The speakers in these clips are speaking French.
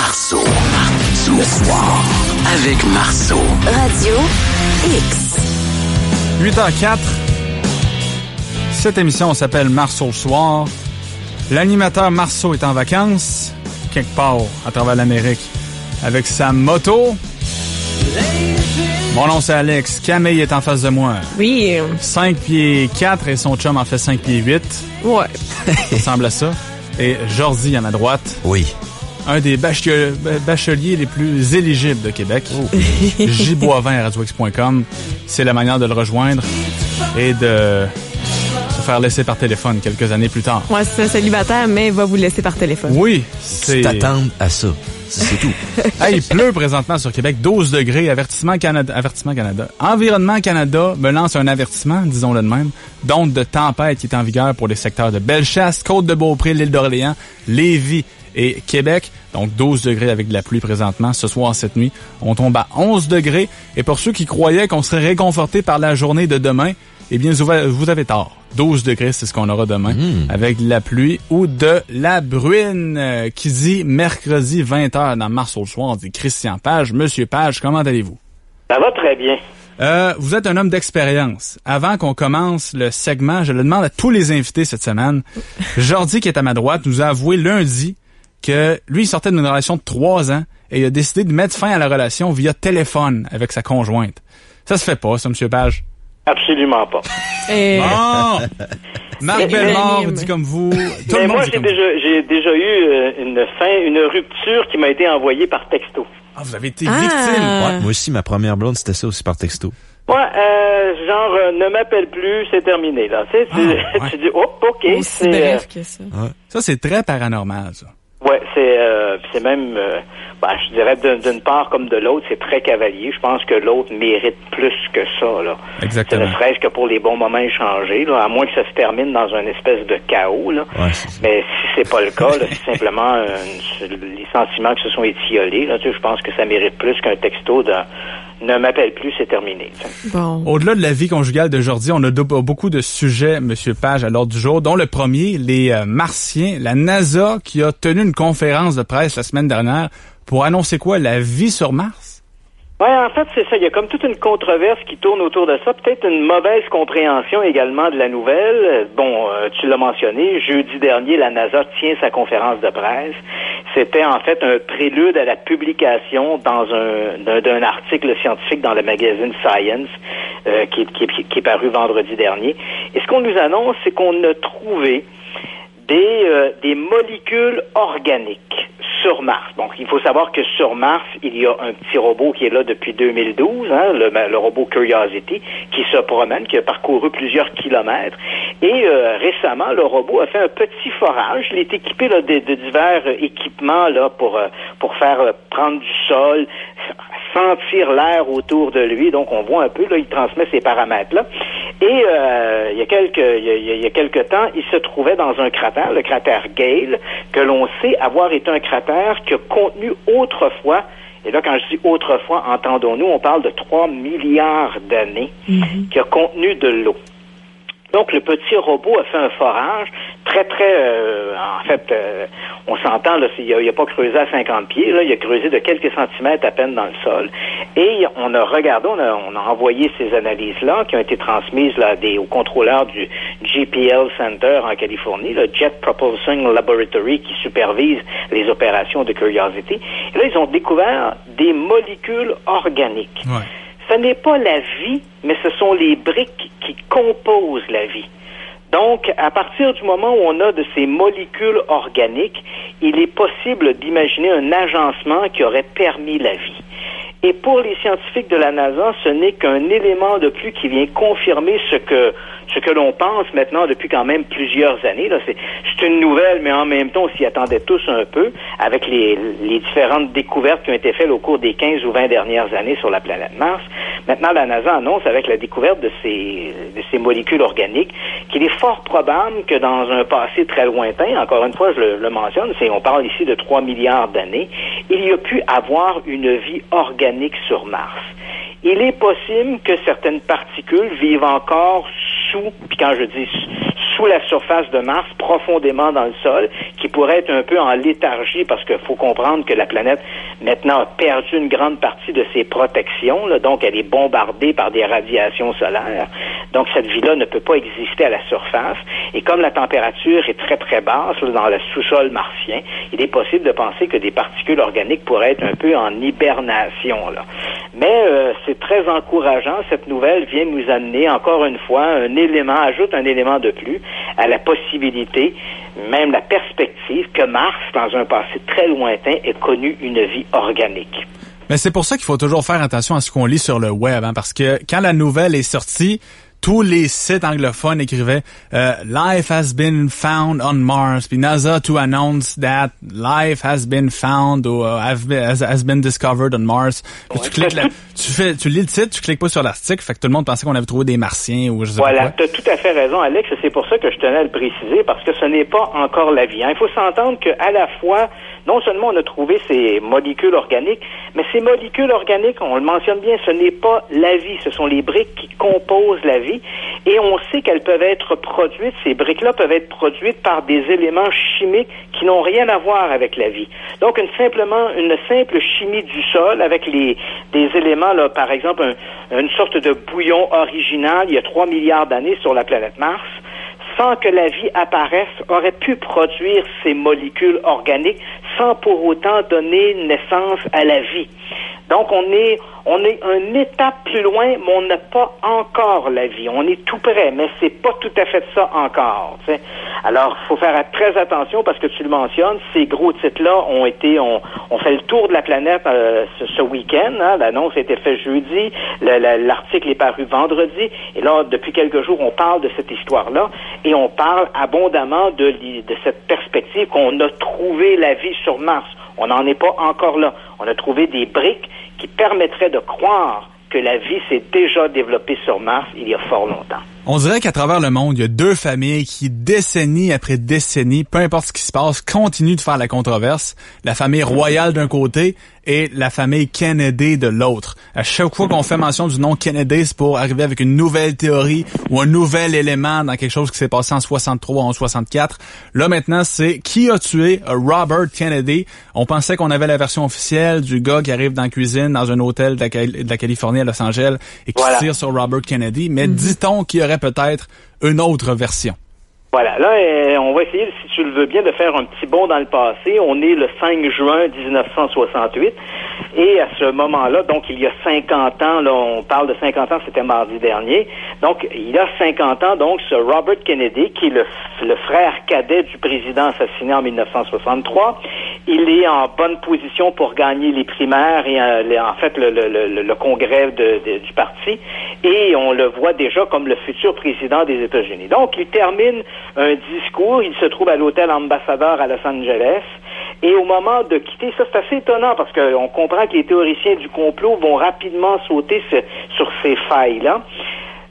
Marceau. Le soir, avec Marceau. Radio X. 8h04. Cette émission s'appelle Marceau le soir. L'animateur Marceau est en vacances, quelque part à travers l'Amérique, avec sa moto. Mon nom c'est Alex. Camille est en face de moi. Oui. 5 pieds 4 et son chum en fait 5 pieds 8. Ouais. Ça ressemble à ça. Et Jordi à ma droite. Oui. Un des bacheliers les plus éligibles de Québec. J. Boivin à radiox.com. C'est la manière de le rejoindre et de se faire laisser par téléphone quelques années plus tard. Moi, c'est un célibataire, mais il va vous laisser par téléphone. Oui, c'est... T'attends à ça. C'est tout. Hey, il pleut présentement sur Québec, 12 degrés, avertissement Canada. Environnement Canada me lance un avertissement, disons-le de même, d'onde de tempête qui est en vigueur pour les secteurs de Bellechasse, Côte-de-Beaupré, l'île d'Orléans, Lévis et Québec. Donc 12 degrés avec de la pluie présentement. Ce soir, cette nuit, on tombe à 11 degrés. Et pour ceux qui croyaient qu'on serait réconforté par la journée de demain, eh bien, vous avez tort. 12 degrés, c'est ce qu'on aura demain, avec de la pluie ou de la bruine. Qui dit mercredi 20h dans Marceau le soir, dit Christian Page. Monsieur Page, comment allez-vous? Ça va très bien. Vous êtes un homme d'expérience. Avant qu'on commence le segment, je le demande à tous les invités cette semaine. Jordi, qui est à ma droite, nous a avoué lundi que lui, il sortait d'une relation de 3 ans et il a décidé de mettre fin à la relation via téléphone avec sa conjointe. Ça se fait pas, ça, Monsieur Page? Absolument pas. Bon! Marc Bellemare dit comme vous. Tout Mais le monde moi, dit j'ai comme déjà eu une rupture qui m'a été envoyée par texto. Ah, vous avez été victime. Ouais, moi aussi, ma première blonde, c'était ça aussi par texto. Ouais, genre, ne m'appelle plus, c'est terminé, là. Tu sais, tu dis, oh, OK. Aussi bref que ça. Ouais. Ça, c'est très paranormal, ça. Ouais, c'est même, je dirais d'une part comme de l'autre, c'est très cavalier. Je pense que l'autre mérite plus que ça, là. Exactement. Ne serait-ce que pour les bons moments échangés, là, à moins que ça se termine dans une espèce de chaos, là. Ouais, c'est ça. Mais si c'est pas le cas, là, c'est simplement les sentiments qui se sont étiolés, là. Tu sais, je pense que ça mérite plus qu'un texto de ne m'appelle plus, c'est terminé. Bon. Au-delà de la vie conjugale d'aujourd'hui, on a beaucoup de sujets, Monsieur Page, à l'ordre du jour, dont le premier, les Martiens, la NASA qui a tenu une conférence de presse la semaine dernière pour annoncer quoi? La vie sur Mars? Ouais, en fait, c'est ça. Il y a comme toute une controverse qui tourne autour de ça. Peut-être une mauvaise compréhension également de la nouvelle. Bon, tu l'as mentionné, jeudi dernier, la NASA tient sa conférence de presse. C'était en fait un prélude à la publication d'un article scientifique dans le magazine Science qui est paru vendredi dernier. Et ce qu'on nous annonce, c'est qu'on a trouvé des molécules organiques sur Mars. Donc, il faut savoir que sur Mars, il y a un petit robot qui est là depuis 2012, hein, le robot Curiosity, qui se promène, qui a parcouru plusieurs kilomètres. Et récemment, le robot a fait un petit forage. Il est équipé là, de divers équipements là pour faire prendre du sol, sentir l'air autour de lui. Donc, on voit un peu, là, il transmet ces paramètres-là. Et il y a quelques temps, il se trouvait dans un cratère, le cratère Gale, que l'on sait avoir été un cratère qui a contenu autrefois, et là, quand je dis autrefois, entendons-nous, on parle de 3 milliards d'années, qui a contenu de l'eau. Donc, le petit robot a fait un forage très, on s'entend, là, il a pas creusé à 50 pieds, là, il a creusé de quelques centimètres à peine dans le sol. Et on a regardé, on a envoyé ces analyses-là, qui ont été transmises, là, aux contrôleurs du JPL Center en Californie, le Jet Propulsion Laboratory, qui supervise les opérations de Curiosity. Et là, ils ont découvert des molécules organiques. Ouais. Ce n'est pas la vie, mais ce sont les briques qui composent la vie. Donc, à partir du moment où on a de ces molécules organiques, il est possible d'imaginer un agencement qui aurait permis la vie. Et pour les scientifiques de la NASA, ce n'est qu'un élément de plus qui vient confirmer ce que l'on pense maintenant depuis quand même plusieurs années. Là, c'est une nouvelle, mais en même temps, on s'y attendait tous un peu, avec les différentes découvertes qui ont été faites au cours des 15 ou 20 dernières années sur la planète Mars. Maintenant, la NASA annonce, avec la découverte de ces molécules organiques, qu'il est fort probable que dans un passé très lointain, encore une fois, je le mentionne, on parle ici de 3 milliards d'années, il y a pu avoir une vie organique sur Mars. Il est possible que certaines particules vivent encore puis quand je dis sous la surface de Mars, profondément dans le sol, qui pourrait être un peu en léthargie parce qu'il faut comprendre que la planète maintenant a perdu une grande partie de ses protections, là, donc elle est bombardée par des radiations solaires. Donc cette vie-là ne peut pas exister à la surface. Et comme la température est très très basse là, dans le sous-sol martien, il est possible de penser que des particules organiques pourraient être un peu en hibernation, là. Mais c'est très encourageant. Cette nouvelle vient nous amener encore une fois ajoute un élément de plus à la possibilité, même la perspective que Mars, dans un passé très lointain, ait connu une vie organique. Mais c'est pour ça qu'il faut toujours faire attention à ce qu'on lit sur le web, hein, parce que quand la nouvelle est sortie, tous les sites anglophones écrivaient Life has been found on Mars, puis NASA to announce that life has been found or has been discovered on Mars. Puis tu lis le titre, tu cliques pas sur l'article, fait que tout le monde pensait qu'on avait trouvé des Martiens ou je sais pas quoi. Voilà, tu as tout à fait raison, Alex, et c'est pour ça que je tenais à le préciser, parce que ce n'est pas encore la vie. Hein. Il faut s'entendre qu'à la fois, non seulement on a trouvé ces molécules organiques, mais ces molécules organiques, on le mentionne bien, ce n'est pas la vie, ce sont les briques qui composent la vie, et on sait qu'elles peuvent être produites, ces briques-là peuvent être produites par des éléments chimiques qui n'ont rien à voir avec la vie. Donc une simple chimie du sol avec des éléments, là, par exemple une sorte de bouillon original il y a 3 milliards d'années sur la planète Mars, sans que la vie apparaisse, aurait pu produire ces molécules organiques sans pour autant donner naissance à la vie. Donc on est une étape plus loin, mais on n'a pas encore la vie. On est tout près, mais c'est pas tout à fait ça encore. T'sais. Alors, faut faire très attention parce que tu le mentionnes, ces gros titres-là ont fait le tour de la planète ce week-end. Hein, l'annonce a été faite jeudi, l'article est paru vendredi, et là, depuis quelques jours, on parle de cette histoire-là, et on parle abondamment de cette perspective qu'on a trouvé la vie sur Mars. On n'en est pas encore là. On a trouvé des briques qui permettraient de croire que la vie s'est déjà développée sur Mars il y a fort longtemps. On dirait qu'à travers le monde, il y a deux familles qui, décennie après décennie, peu importe ce qui se passe, continuent de faire la controverse. La famille royale d'un côté et la famille Kennedy de l'autre. À chaque fois qu'on fait mention du nom Kennedy, c'est pour arriver avec une nouvelle théorie ou un nouvel élément dans quelque chose qui s'est passé en 63 ou en 64. Là, maintenant, c'est qui a tué Robert Kennedy. On pensait qu'on avait la version officielle du gars qui arrive dans la cuisine dans un hôtel de la Californie à Los Angeles et qui tire sur Robert Kennedy. Mais dit-on qu'il y aurait peut-être une autre version. Voilà, là, on va essayer, si tu le veux bien, de faire un petit bond dans le passé. On est le 5 juin 1968, et à ce moment-là, donc il y a 50 ans, là, on parle de 50 ans, c'était mardi dernier, donc il y a 50 ans, donc ce Robert Kennedy, qui est le frère cadet du président assassiné en 1963, il est en bonne position pour gagner les primaires et en fait le congrès du parti, et on le voit déjà comme le futur président des États-Unis. Donc, il termine un discours, il se trouve à l'hôtel Ambassadeur à Los Angeles, et au moment de quitter, ça c'est assez étonnant parce qu'on comprend que les théoriciens du complot vont rapidement sauter sur ces failles-là.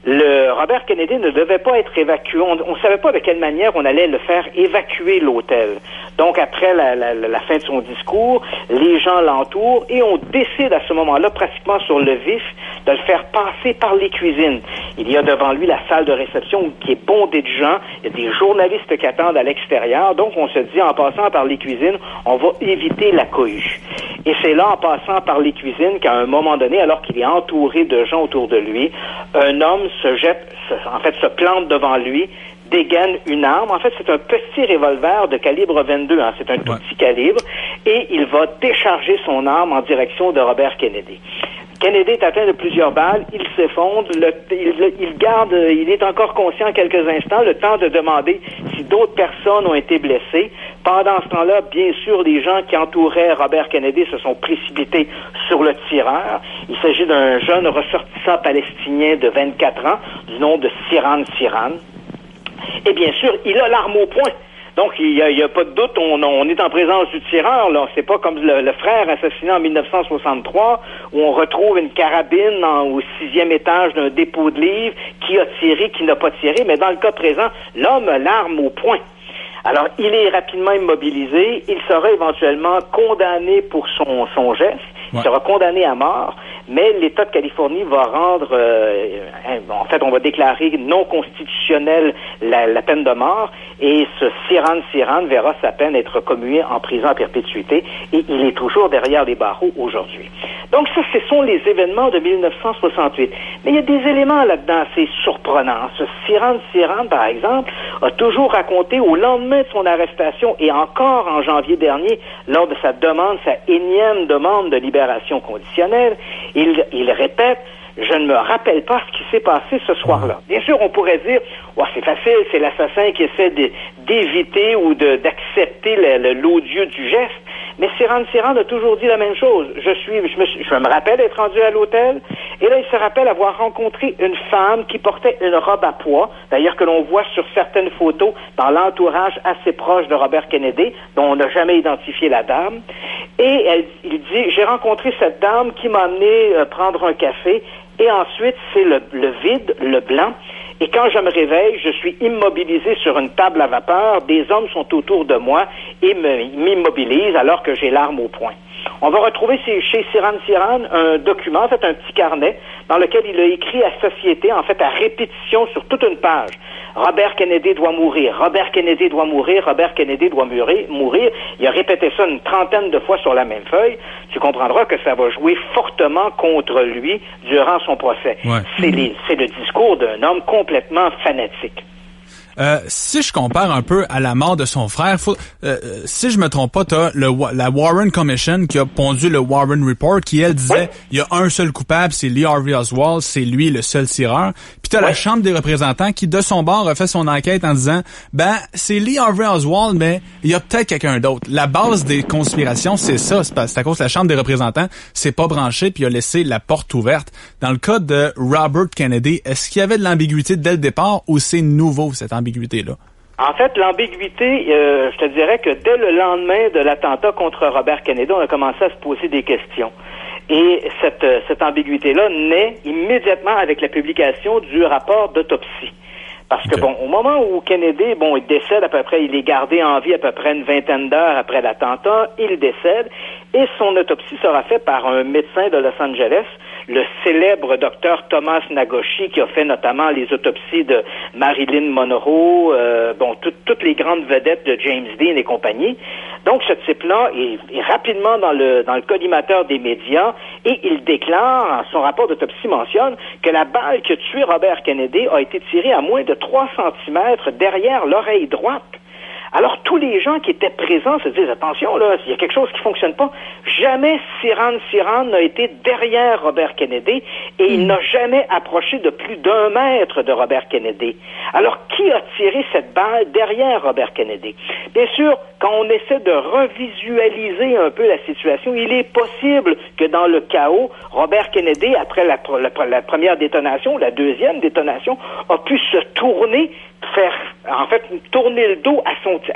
Le Robert Kennedy ne devait pas être évacué. On ne savait pas de quelle manière on allait le faire évacuer l'hôtel. Donc, après la fin de son discours, les gens l'entourent et on décide à ce moment-là, pratiquement sur le vif, de le faire passer par les cuisines. Il y a devant lui la salle de réception qui est bondée de gens. Il y a des journalistes qui attendent à l'extérieur. Donc, on se dit, en passant par les cuisines, on va éviter la cohue. Et c'est là, en passant par les cuisines, qu'à un moment donné, alors qu'il est entouré de gens autour de lui, un homme se plante devant lui, dégaine une arme. En fait, c'est un petit revolver de calibre 22, hein. C'est un tout petit calibre, et il va décharger son arme en direction de Robert Kennedy. Kennedy est atteint de plusieurs balles, il s'effondre, il est encore conscient quelques instants, le temps de demander si d'autres personnes ont été blessées. Pendant ce temps-là, bien sûr, les gens qui entouraient Robert Kennedy se sont précipités sur le tireur. Il s'agit d'un jeune ressortissant palestinien de 24 ans, du nom de Siran Siran. Et bien sûr, il a l'arme au poing. Donc, il y a pas de doute, on est en présence du tireur, là. C'est pas comme le frère assassiné en 1963, où on retrouve une carabine au 6e étage d'un dépôt de livres, qui a tiré, qui n'a pas tiré, mais dans le cas présent, l'homme a l'arme au poing. Alors, il est rapidement immobilisé, il sera éventuellement condamné pour son geste, il sera condamné à mort, mais l'État de Californie va rendre, en fait, on va déclarer non constitutionnelle la peine de mort, et ce Sirhan verra sa peine être commuée en prison à perpétuité, et il est toujours derrière les barreaux aujourd'hui. Donc ça, ce sont les événements de 1968. Mais il y a des éléments là-dedans assez surprenants. Ce Sirhan, par exemple, a toujours raconté au lendemain de son arrestation et encore en janvier dernier, lors de sa énième demande de libération conditionnelle, il répète: je ne me rappelle pas ce qui s'est passé ce soir-là. Bien sûr, on pourrait dire, c'est facile, c'est l'assassin qui essaie d'éviter ou d'accepter l'odieux du geste. Mais Sirhan a toujours dit la même chose. Je me rappelle être rendu à l'hôtel, et là, il se rappelle avoir rencontré une femme qui portait une robe à pois, d'ailleurs que l'on voit sur certaines photos dans l'entourage assez proche de Robert Kennedy, dont on n'a jamais identifié la dame. Et il dit, j'ai rencontré cette dame qui m'a amené prendre un café, et ensuite, c'est le vide, le blanc. Et quand je me réveille, je suis immobilisé sur une table à vapeur. Des hommes sont autour de moi et m'immobilisent alors que j'ai l'arme au poing. On va retrouver chez Sirhan un document, en fait un petit carnet, dans lequel il a écrit à société, en fait à répétition sur toute une page. Robert Kennedy doit mourir, Robert Kennedy doit mourir, Robert Kennedy doit mourir. Il a répété ça une trentaine de fois sur la même feuille. Tu comprendras que ça va jouer fortement contre lui durant son procès. Ouais. C'est le discours d'un homme complètement fanatique. Si je compare un peu à la mort de son frère, si je me trompe pas, t'as la Warren Commission qui a pondu le Warren Report, qui elle disait il y a un seul coupable, c'est Lee Harvey Oswald, c'est lui le seul tireur. Puis t'as la Chambre des représentants qui de son bord a fait son enquête en disant c'est Lee Harvey Oswald, mais il y a peut-être quelqu'un d'autre. La base des conspirations, c'est ça, c'est à cause que la Chambre des représentants s'est pas branchée puis a laissé la porte ouverte. Dans le cas de Robert Kennedy, est-ce qu'il y avait de l'ambiguïté dès le départ ou c'est nouveau cette ambiguïté-là? En fait, l'ambiguïté, je te dirais que dès le lendemain de l'attentat contre Robert Kennedy, on a commencé à se poser des questions. Et cette ambiguïté-là naît immédiatement avec la publication du rapport d'autopsie. Parce que, au moment où Kennedy, il décède à peu près, il est gardé en vie à peu près une vingtaine d'heures après l'attentat, il décède, et son autopsie sera faite par un médecin de Los Angeles, le célèbre docteur Thomas Nagoshi, qui a fait notamment les autopsies de Marilyn Monroe, toutes les grandes vedettes de James Dean et compagnie. Donc, ce type-là est rapidement dans le collimateur des médias, et il déclare, son rapport d'autopsie mentionne, que la balle qui a tué Robert Kennedy a été tirée à moins de 3 centimètres derrière l'oreille droite. Alors, tous les gens qui étaient présents se disent, attention, là, il y a quelque chose qui fonctionne pas. Jamais Sirhan n'a été derrière Robert Kennedy et il n'a jamais approché de plus d'1 mètre de Robert Kennedy. Alors, qui a tiré cette balle derrière Robert Kennedy? Bien sûr, quand on essaie de revisualiser un peu la situation, il est possible que dans le chaos, Robert Kennedy, après la première détonation, la deuxième détonation, a pu se tourner, tourner le dos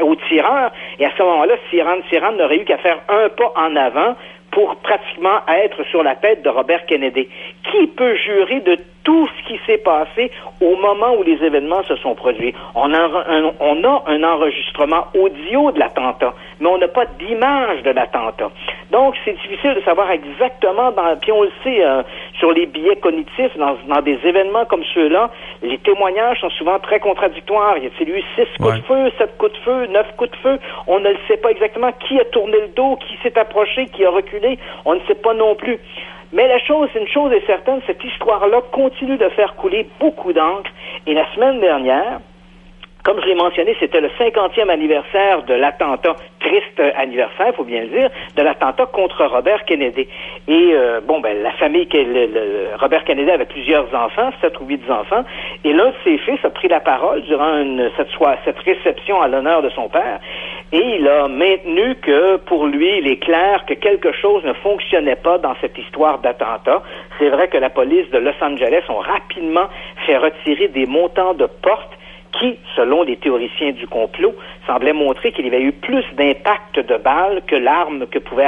au tireur, et à ce moment-là, Sirhan n'aurait eu qu'à faire un pas en avant pour pratiquement être sur la tête de Robert Kennedy. Qui peut jurer de tout ce qui s'est passé au moment où les événements se sont produits? On a un enregistrement audio de l'attentat, mais on n'a pas d'image de l'attentat. Donc, c'est difficile de savoir exactement, puis on le sait, sur les biais cognitifs, dans des événements comme ceux-là, les témoignages sont souvent très contradictoires. Il y a eu 6 coups de feu, 7 coups de feu, 9 coups de feu. On ne le sait pas exactement qui a tourné le dos, qui s'est approché, qui a reculé. On ne sait pas non plus. Mais une chose est certaine, cette histoire-là continue de faire couler beaucoup d'encre. Et la semaine dernière, comme je l'ai mentionné, c'était le 50e anniversaire de l'attentat, triste anniversaire, faut bien le dire, de l'attentat contre Robert Kennedy. Et la famille, Robert Kennedy avait plusieurs enfants, 7 ou 8 enfants, et l'un de ses fils a pris la parole durant cette réception à l'honneur de son père, et il a maintenu que pour lui, il est clair que quelque chose ne fonctionnait pas dans cette histoire d'attentat. C'est vrai que la police de Los Angeles ont rapidement fait retirer des montants de portes qui, selon les théoriciens du complot, semblait montrer qu'il y avait eu plus d'impact de balles que l'arme que pouvait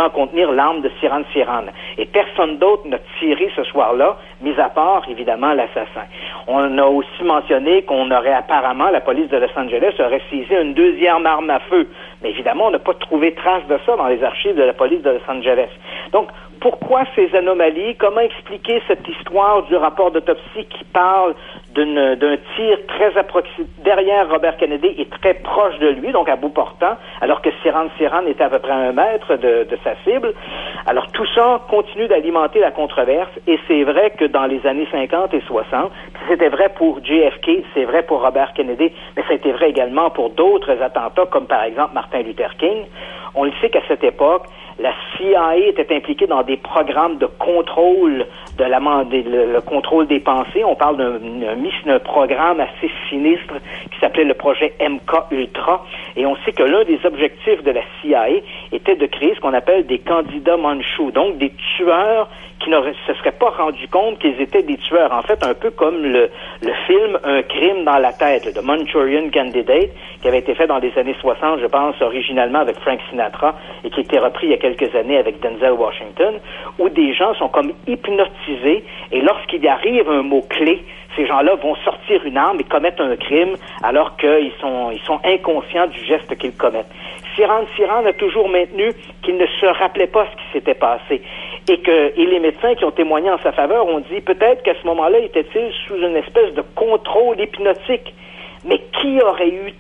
en contenir l'arme de Sirhan. Et personne d'autre n'a tiré ce soir-là, mis à part, évidemment, l'assassin. On a aussi mentionné qu'on aurait apparemment, la police de Los Angeles aurait saisi une deuxième arme à feu. Mais évidemment, on n'a pas trouvé trace de ça dans les archives de la police de Los Angeles. Donc, pourquoi ces anomalies? Comment expliquer cette histoire du rapport d'autopsie qui parle d'un tir très approximé derrière Robert Kennedy et très proche de lui, donc à bout portant, alors que Sirhan Sirhan était à peu près à 1 mètre de sa cible. Alors tout ça continue d'alimenter la controverse et c'est vrai que dans les années 50 et 60, c'était vrai pour JFK, c'est vrai pour Robert Kennedy, mais ça a été vrai également pour d'autres attentats comme par exemple Martin Luther King. On le sait qu'à cette époque, la CIA était impliquée dans des programmes de contrôle le contrôle des pensées. On parle d'un programme assez sinistre qui s'appelait le projet MK-Ultra. Et on sait que l'un des objectifs de la CIA était de créer ce qu'on appelle des candidats manchous, donc des tueurs qui ne se seraient pas rendus compte qu'ils étaient des tueurs. En fait, un peu comme le film Un crime dans la tête, The Manchurian Candidate, qui avait été fait dans les années 60, je pense, originalement avec Frank Sinatra, et qui a été repris il y a quelques années avec Denzel Washington, où des gens sont comme hypnotisés, et lorsqu'il y arrive un mot-clé, ces gens-là vont sortir une arme et commettre un crime, alors qu'ils sont inconscients du geste qu'ils commettent. Sirhan Sirhan a toujours maintenu qu'il ne se rappelait pas ce qui s'était passé. Et les médecins qui ont témoigné en sa faveur ont dit peut-être qu'à ce moment-là, était-il sous une espèce de contrôle hypnotique. Mais qui aurait eu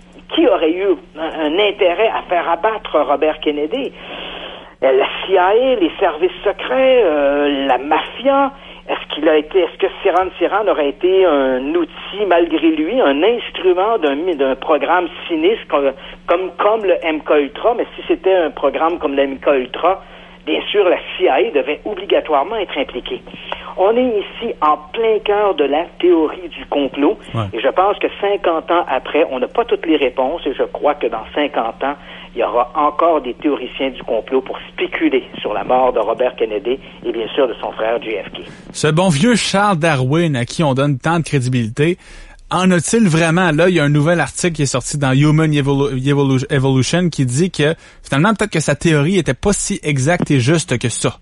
un intérêt à faire abattre Robert Kennedy? La CIA, les services secrets, la mafia. Est-ce que Sirhan Sirhan aurait été un outil, malgré lui, un instrument d'un programme sinistre comme le MK-Ultra? Mais si c'était un programme comme le MK-Ultra, bien sûr, la CIA devait obligatoirement être impliquée. On est ici en plein cœur de la théorie du complot. Ouais. Et je pense que 50 ans après, on n'a pas toutes les réponses et je crois que dans 50 ans, il y aura encore des théoriciens du complot pour spéculer sur la mort de Robert Kennedy et bien sûr de son frère JFK. Ce bon vieux Charles Darwin à qui on donne tant de crédibilité, en a-t-il vraiment? Là, il y a un nouvel article qui est sorti dans Human Evolution qui dit que finalement, peut-être que sa théorie était pas si exacte et juste que ça.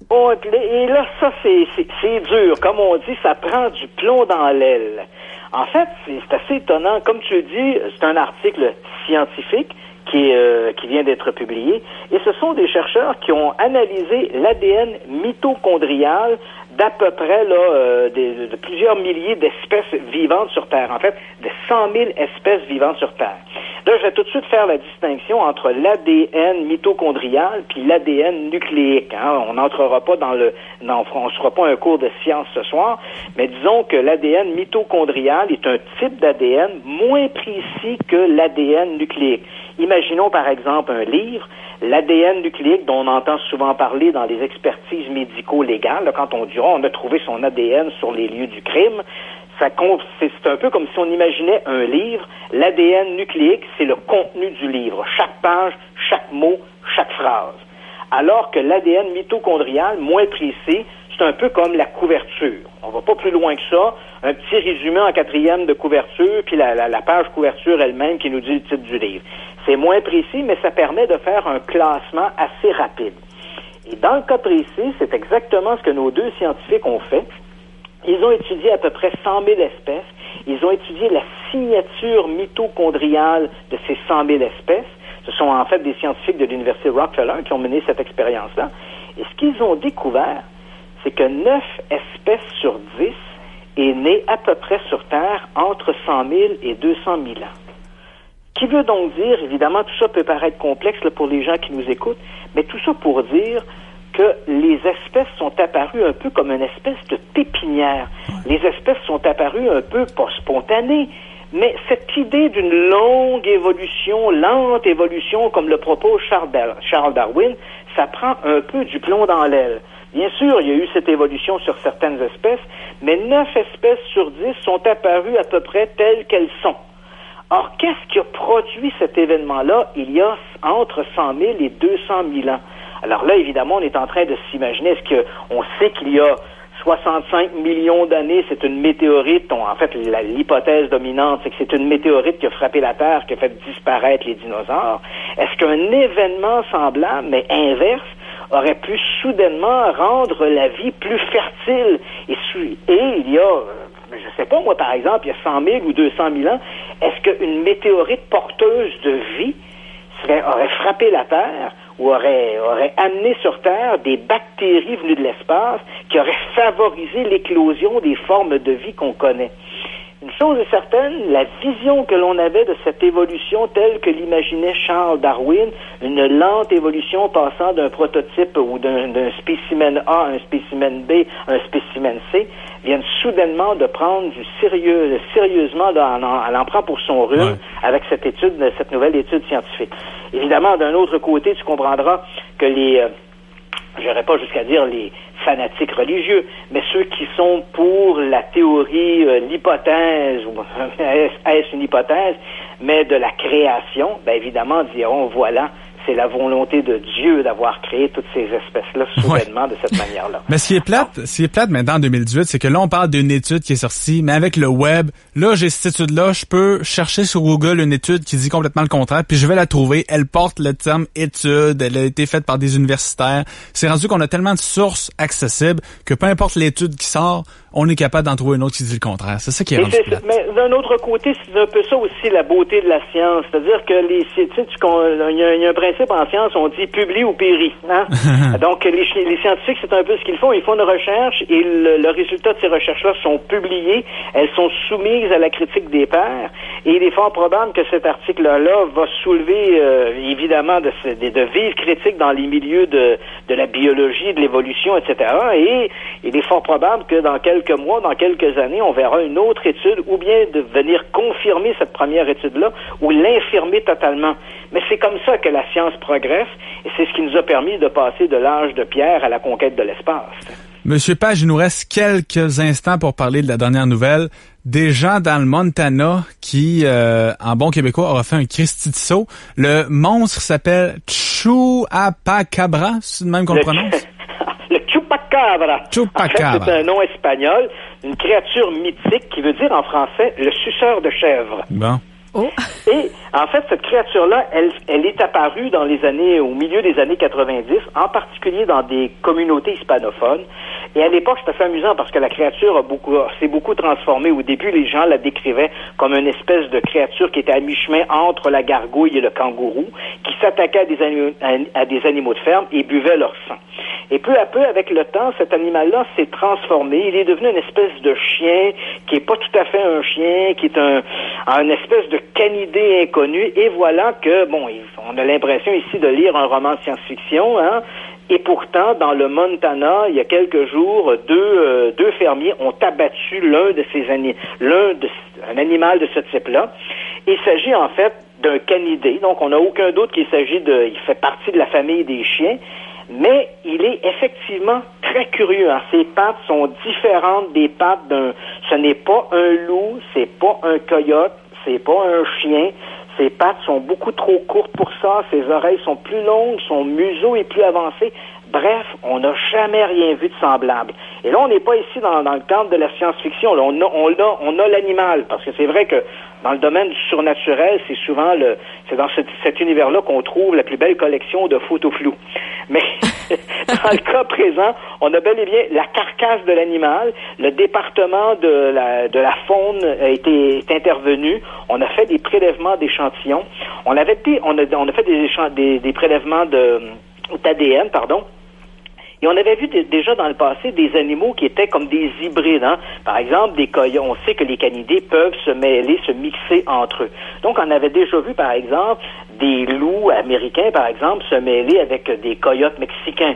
Oh, et là, ça, c'est dur. Comme on dit, ça prend du plomb dans l'aile. En fait, c'est assez étonnant. Comme tu le dis, c'est un article scientifique qui vient d'être publié. Et ce sont des chercheurs qui ont analysé l'ADN mitochondrial d'à peu près de plusieurs milliers d'espèces vivantes sur Terre. En fait, de 100 000 espèces vivantes sur Terre. Là, je vais tout de suite faire la distinction entre l'ADN mitochondrial puis l'ADN nucléique. Hein. On n'entrera pas on sera pas un cours de science ce soir, mais disons que l'ADN mitochondrial est un type d'ADN moins précis que l'ADN nucléique. Imaginons par exemple un livre, l'ADN nucléique dont on entend souvent parler dans les expertises médico-légales, là, quand on dit on a trouvé son ADN sur les lieux du crime, c'est un peu comme si on imaginait un livre. L'ADN nucléique, c'est le contenu du livre, chaque page, chaque mot, chaque phrase. Alors que l'ADN mitochondrial, moins précis, c'est un peu comme la couverture. On va pas plus loin que ça. Un petit résumé en 4e de couverture, puis la page couverture elle-même qui nous dit le titre du livre. C'est moins précis, mais ça permet de faire un classement assez rapide. Et dans le cas précis, c'est exactement ce que nos deux scientifiques ont fait. Ils ont étudié à peu près 100 000 espèces. Ils ont étudié la signature mitochondriale de ces 100 000 espèces. Ce sont en fait des scientifiques de l'Université Rockefeller qui ont mené cette expérience-là. Et ce qu'ils ont découvert, c'est que 9 espèces sur 10 est née à peu près sur Terre entre 100 000 et 200 000 ans. Ce qui veut donc dire, évidemment, tout ça peut paraître complexe là, pour les gens qui nous écoutent, mais tout ça pour dire que les espèces sont apparues un peu comme une espèce de pépinière. Les espèces sont apparues un peu pas spontanées, mais cette idée d'une longue évolution, lente évolution, comme le propose Charles Darwin, ça prend un peu du plomb dans l'aile. Bien sûr, il y a eu cette évolution sur certaines espèces, mais 9 espèces sur 10 sont apparues à peu près telles qu'elles sont. Or, qu'est-ce qui a produit cet événement-là il y a entre 100 000 et 200 000 ans? Alors là, évidemment, on est en train de s'imaginer, est-ce qu'on sait qu'il y a 65 millions d'années, c'est une météorite, en fait, l'hypothèse dominante, c'est que c'est une météorite qui a frappé la Terre, qui a fait disparaître les dinosaures. Est-ce qu'un événement semblable, mais inverse, aurait pu soudainement rendre la vie plus fertile? Et il y a, je sais pas moi, par exemple, il y a 100 000 ou 200 000 ans, est-ce qu'une météorite porteuse de vie aurait frappé la Terre ou aurait amené sur Terre des bactéries venues de l'espace qui auraient favorisé l'éclosion des formes de vie qu'on connaît. Une chose est certaine, la vision que l'on avait de cette évolution telle que l'imaginait Charles Darwin, une lente évolution passant d'un prototype ou d'un spécimen A à un spécimen B, un spécimen C, viennent soudainement de prendre sérieusement, elle en prend pour son rhume avec cette nouvelle étude scientifique. Évidemment, d'un autre côté, tu comprendras que j'irai pas jusqu'à dire les fanatiques religieux, mais ceux qui sont pour la théorie, l'hypothèse, ou est-ce une hypothèse, mais de la création, évidemment diront, voilà, c'est la volonté de Dieu d'avoir créé toutes ces espèces-là soudainement de cette manière-là. Mais ce qui est plate maintenant en 2018, c'est que là, on parle d'une étude qui est sortie, mais avec le web, là, j'ai cette étude-là, je peux chercher sur Google une étude qui dit complètement le contraire, puis je vais la trouver. Elle porte le terme étude, elle a été faite par des universitaires. C'est rendu qu'on a tellement de sources accessibles que peu importe l'étude qui sort, on est capable d'en trouver une autre qui dit le contraire. C'est ça qui est rendu plate. Mais d'un autre côté, c'est un peu ça aussi la beauté de la science. C'est-à-dire que il y a un principe en science, on dit publie ou périt. Hein? Donc, les scientifiques, c'est un peu ce qu'ils font. Ils font une recherche et le résultat de ces recherches-là sont publiés. Elles sont soumises à la critique des pairs. Et il est fort probable que cet article-là va soulever, évidemment, de vives critiques dans les milieux de la biologie, de l'évolution, etc. Et il est fort probable que dans quelques mois, dans quelques années, on verra une autre étude ou bien de venir confirmer cette première étude-là ou l'infirmer totalement. Mais c'est comme ça que la science progresse et c'est ce qui nous a permis de passer de l'âge de pierre à la conquête de l'espace. Monsieur Page, il nous reste quelques instants pour parler de la dernière nouvelle. Des gens dans le Montana qui, en bon québécois, auraient fait un Christi de saut. Le monstre s'appelle Chupacabra, c'est le même qu'on le prononce? Le Chupacabra. Chupacabra. En fait, c'est un nom espagnol, une créature mythique qui veut dire en français le suceur de chèvre. Bon. Oh. Et en fait, cette créature-là, elle est apparue au milieu des années 90, en particulier dans des communautés hispanophones. Et à l'époque, c'est assez amusant parce que la créature s'est beaucoup transformée. Au début, les gens la décrivaient comme une espèce de créature qui était à mi-chemin entre la gargouille et le kangourou, qui s'attaquait à des animaux de ferme et buvait leur sang. Et peu à peu, avec le temps, cet animal-là s'est transformé. Il est devenu une espèce de chien qui est pas tout à fait un chien, qui est une espèce de canidé inconnu. Et voilà que, on a l'impression ici de lire un roman de science-fiction, hein. Et pourtant, dans le Montana, il y a quelques jours, deux fermiers ont abattu un animal de ce type-là. Il s'agit en fait d'un canidé. Donc, on n'a aucun doute qu'il il fait partie de la famille des chiens. Mais il est effectivement très curieux. Hein. Ses pattes sont différentes des pattes ce n'est pas un loup, c'est pas un coyote, c'est pas un chien. Ses pattes sont beaucoup trop courtes pour ça. Ses oreilles sont plus longues, son museau est plus avancé. Bref, on n'a jamais rien vu de semblable. Et là, on n'est pas ici dans le cadre de la science-fiction. Là, on a l'animal, parce que c'est vrai que dans le domaine du surnaturel, c'est souvent c'est dans cet univers-là qu'on trouve la plus belle collection de photos floues. Mais dans le cas présent, on a bel et bien la carcasse de l'animal. Le département de la faune est intervenu. On a fait des prélèvements d'échantillons. On a fait des prélèvements d'ADN, pardon. Et on avait vu déjà dans le passé des animaux qui étaient comme des hybrides. Hein? Par exemple, des coyotes. On sait que les canidés peuvent se mixer entre eux. Donc, on avait déjà vu, par exemple, des loups américains, par exemple, se mêler avec des coyotes mexicains.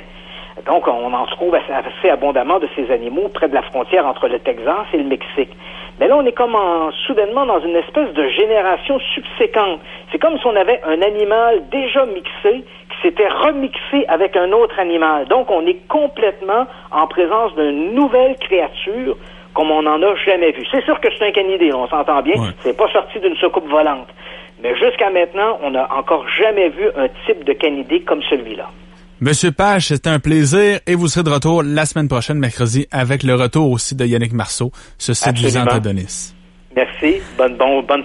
Donc, on en trouve assez abondamment de ces animaux près de la frontière entre le Texas et le Mexique. Mais là, on est comme soudainement dans une espèce de génération subséquente. C'est comme si on avait un animal déjà mixé qui s'était remixé avec un autre animal. Donc, on est complètement en présence d'une nouvelle créature comme on n'en a jamais vu. C'est sûr que c'est un canidé, on s'entend bien. Ouais. C'est pas sorti d'une soucoupe volante. Mais jusqu'à maintenant, on n'a encore jamais vu un type de canidé comme celui-là. Monsieur Page, c'était un plaisir et vous serez de retour la semaine prochaine, mercredi, avec le retour aussi de Yannick Marceau, ce séduisant Adonis. Merci. Bonne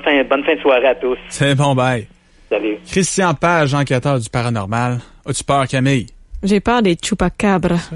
fin de soirée à tous. C'est bon, bye. Salut. Christian Page, enquêteur du paranormal. As-tu peur, Camille? J'ai peur des chupacabras.